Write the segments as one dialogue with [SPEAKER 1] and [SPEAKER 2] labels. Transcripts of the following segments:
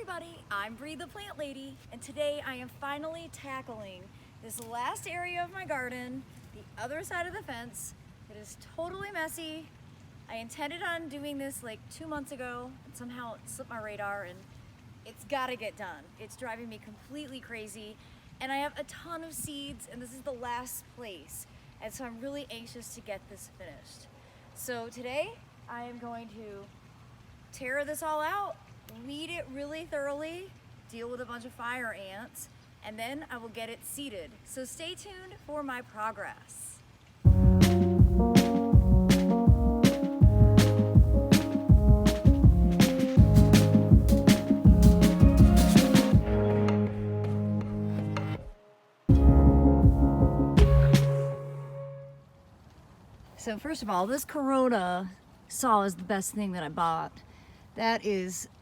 [SPEAKER 1] everybody, I'm Bree the Plant Lady, and today I am finally tackling this last area of my garden, the other side of the fence. It is totally messy. I intended on doing this like 2 months ago, and somehow it slipped my radar, and it's gotta get done. It's driving me completely crazy, and I have a ton of seeds, and this is the last place, and so I'm really anxious to get this finished. So today, I am going to tear this all out, weed it really thoroughly, deal with a bunch of fire ants, and then I will get it seeded. So stay tuned for my progress. So first of all, this Corona saw is the best thing that I bought. That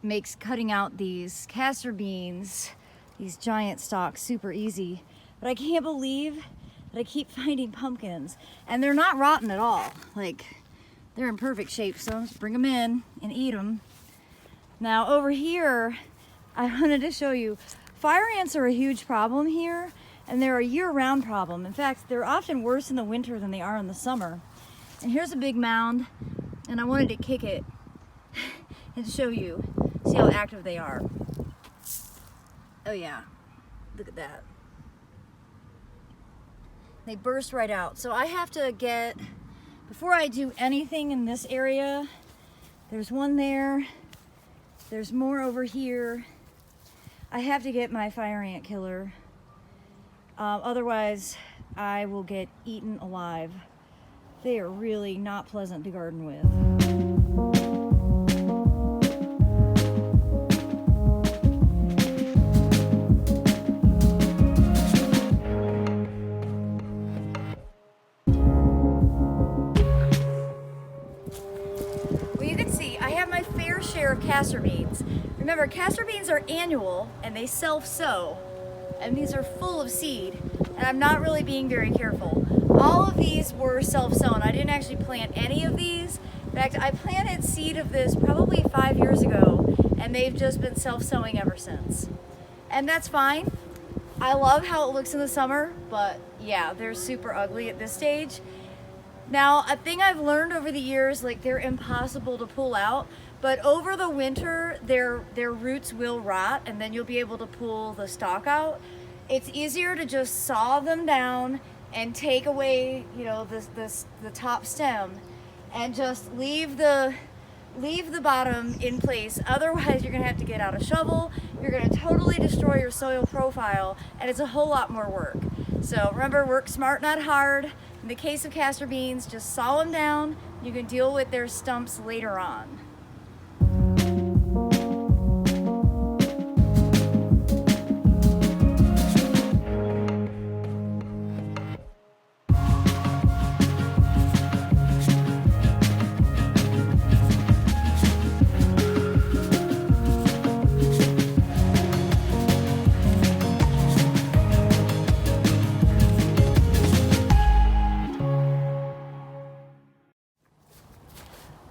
[SPEAKER 1] makes cutting out these castor beans, these giant stalks, super easy. But I can't believe that I keep finding pumpkins, and they're not rotten at all. Like, they're in perfect shape, so just bring them in and eat them. Now over here, I wanted to show you, fire ants are a huge problem here, and they're a year-round problem. In fact, they're often worse in the winter than they are in the summer. And here's a big mound, and I wanted to kick it and show you, see how active they are. Oh yeah, look at that. They burst right out. So I have to get, before I do anything in this area, there's one there, there's more over here. I have to get my fire ant killer. Otherwise, I will get eaten alive. They are really not pleasant to garden with. Well, you can see I have my fair share of castor beans. Remember, castor beans are annual and they self-sow, and these are full of seed, and I'm not really being very careful. All of these were self-sown. I didn't actually plant any of these. In fact, I planted seed of this probably 5 years ago, and they've just been self-sowing ever since. And that's fine. I love how it looks in the summer, but yeah, they're super ugly at this stage. Now, a thing I've learned over the years, like, they're impossible to pull out, but over the winter, their roots will rot, and then you'll be able to pull the stalk out. It's easier to just saw them down and take away, you know, the top stem, and just leave the bottom in place. Otherwise, you're gonna have to get out a shovel. You're gonna totally destroy your soil profile, and it's a whole lot more work. So remember, work smart, not hard. In the case of castor beans, just saw them down. You can deal with their stumps later on.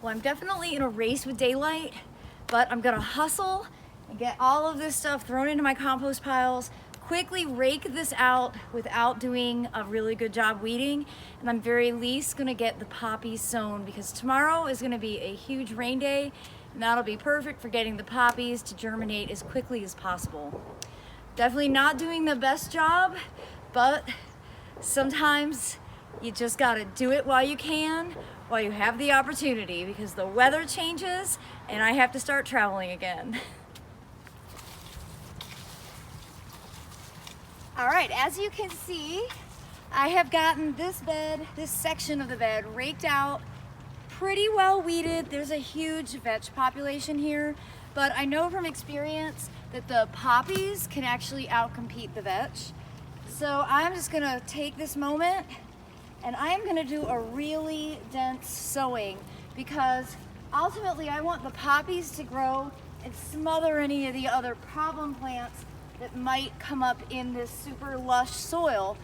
[SPEAKER 1] Well, I'm definitely in a race with daylight, but I'm gonna hustle and get all of this stuff thrown into my compost piles, quickly rake this out without doing a really good job weeding, and I'm very least gonna get the poppies sown, because tomorrow is gonna be a huge rain day, and that'll be perfect for getting the poppies to germinate as quickly as possible. Definitely not doing the best job, but sometimes you just gotta do it while you can, while you have the opportunity, because the weather changes and I have to start traveling again. All right, as you can see, I have gotten this section of the bed raked out, pretty well weeded. There's a huge vetch population here, but I know from experience that the poppies can actually outcompete the vetch. So I'm just gonna take this moment, and I'm gonna do a really dense sowing, because ultimately I want the poppies to grow and smother any of the other problem plants that might come up in this super lush soil.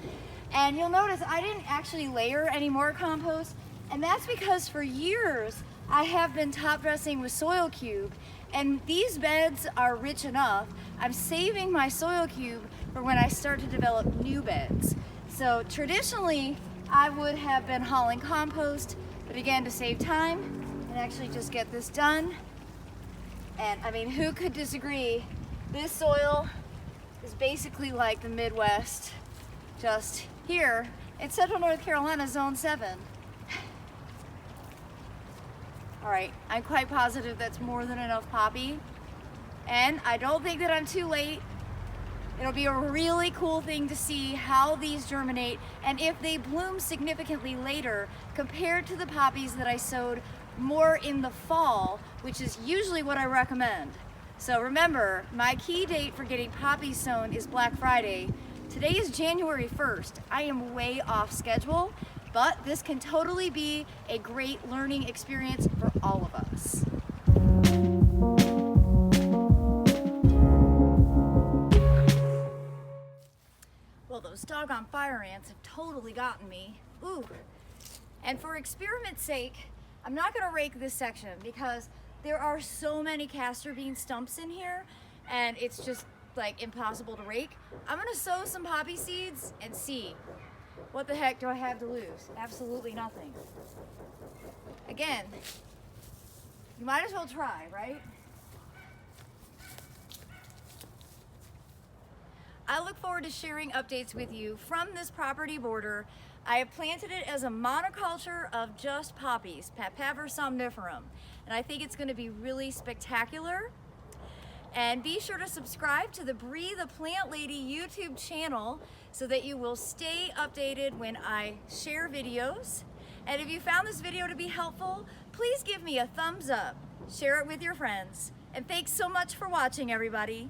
[SPEAKER 1] And you'll notice I didn't actually layer any more compost, and that's because for years I have been top dressing with soil cube, And these beds are rich enough. I'm saving my soil cube for when I start to develop new beds. So traditionally, I would have been hauling compost, but again, to save time and actually just get this done. And I mean, who could disagree? This soil is basically like the Midwest, just here in Central North Carolina, Zone 7. All right, I'm quite positive that's more than enough poppy. And I don't think that I'm too late. It'll be a really cool thing to see how these germinate and if they bloom significantly later compared to the poppies that I sowed more in the fall, which is usually what I recommend. So remember, my key date for getting poppies sown is Black Friday. Today is January 1st. I am way off schedule, but this can totally be a great learning experience for all of us. Well, those doggone fire ants have totally gotten me. Ooh. And for experiment's sake, I'm not gonna rake this section because there are so many castor bean stumps in here and it's just like impossible to rake. I'm gonna sow some poppy seeds and see. What the heck do I have to lose? Absolutely nothing. Again, you might as well try, right? I look forward to sharing updates with you from this property border. I have planted it as a monoculture of just poppies, Papaver somniferum, and I think it's going to be really spectacular. And be sure to subscribe to the Bree the Plant Lady YouTube channel so that you will stay updated when I share videos. And if you found this video to be helpful, please give me a thumbs up, share it with your friends, and thanks so much for watching, everybody.